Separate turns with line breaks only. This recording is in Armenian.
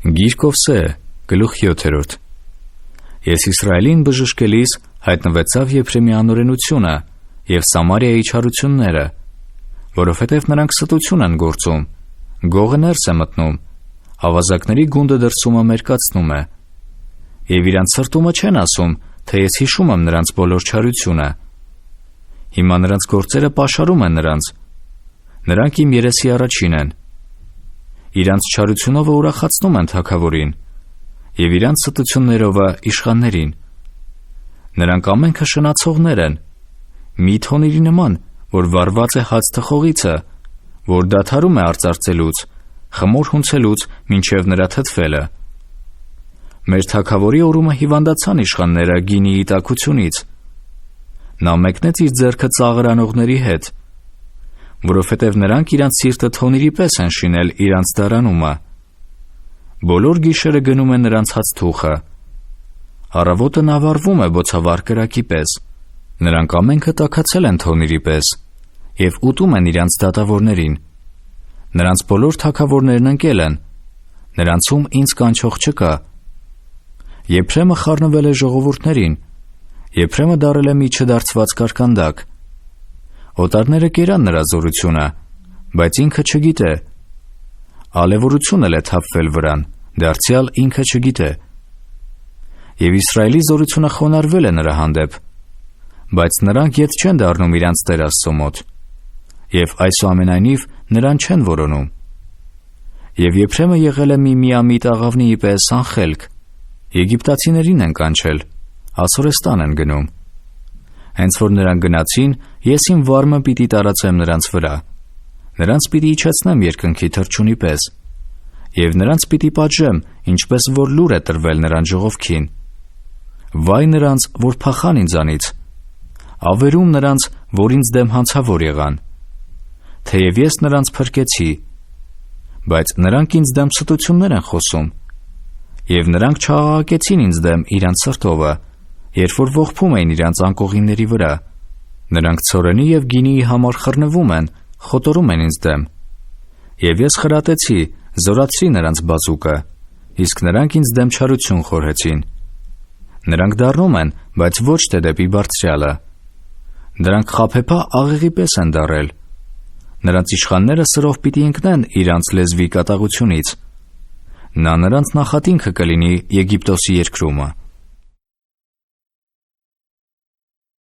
Գիրկովսե, գլուխ 7. Ես Իսրայելին բժշկելիս հայտնվեցավ Եփրեմի անօրենությունը և Սամարիայի չարությունները, որովհետև նրանք ստություն են գործում, գողը ներս է մտնում, ավազակների գունդը դրսումը մերկացնում է, և իրանց սրտումը չեն ասում, թե ես հիշում եմ նրանց բոլոր չարությունը։ Հիմա նրանց գործերը պաշարում են նրանք իմ երեսի առաջին են։ Իրանց չարությունովը ուրախացնում են թագավորին, և իրանց ստություններովը իշխաններին։ Նրանք ամենքը շնացողներ են, մի թոնիրի նման, որ վառված է հաց թխողիցը, որ դադարում է արծարծելուց, խմոր հունցելուց մինչև նրա թթվելը։ Մեր թագավորի օրումը հիվանդացան իշխանները գինիի տաքությունից։ Նա մեկնեց իր ձեռքը ծաղր անողների հետ, որովհետև նրանք իրանց սիրտը թոնիրի պես են շինել իրանց դարանումը։ Բոլոր գիշերը գնում է նրանց հացթուխը, առավոտը նա վառվում է բոցավառ կրակի պես։ Նրանք ամենքը տաքացել են թոնիրի պես և ուտում են իրանց դատավորներին։ Նրանց բոլոր թագավորներն ընկել են, նրանցում ինձ կանչող չկա։ Եփրեմը խառնվել է ժողովուրդներին, Եփրեմը դարել է մի չդարձված կարկանդակ։ Օտարները կերան նրա զորությունը, բայց ինքը չգիտե։ Ալևորություն էլ է թափվել վրան, դարձյալ ինքը չգիտե։ Եվ Իսրայելի զորությունը խոնարհվել է նրա հանդեպ, բայց նրանք ետ չեն դառնում իրանց Տեր Աստծո մոտ, և այսուամենայնիվ նրան չեն որոնում։ Եվ Եփրեմը եղել է մի միամիտ աղավնիի պես անխելք, եգիպտացիներին են կանչել, Ասորեստան են գնում։ Հենց որ նրանք գնացին, ես իմ վարմը պիտի տարածեմ նրանց վրա, նրանց պիտի իջեցնեմ երկնքի թռչունի պես, և նրանց պիտի պատժեմ, ինչպես որ լուր է տրվել նրանց ժողովքին։ Վայ նրանց, որ փախան ինձանից, ավերում նրանց, որ ինձ դեմ հանցավոր եղան։ Թեև ես նրանց փրկեցի, բայց նրանք ինձ դեմ ստություններ են խոսում, և նրանք չաղաղակեցին ինձ դեմ իրանց սրտովը, երբ որ ողբում էին իրանց անկողինների վրա։ Նրանք ցորենի և գինիի համար խռնվում են, խոտորում են ինձ դեմ։ Եվ ես խրատեցի, զորացրի նրանց բազուկը, իսկ նրանք ինձ դեմ չարություն խորհեցին։ Նրանք դառնում են, բայց ոչ թե դեպի Բարձրյալը։ Նրանք խաբեբա աղեղի պես են դառել։ Նրանց իշխանները սրով պիտի ընկնեն իրանց լեզվի կատաղությունից։ Նա նրանց նախատինքը կլինի Եգիպտոսի երկրումը։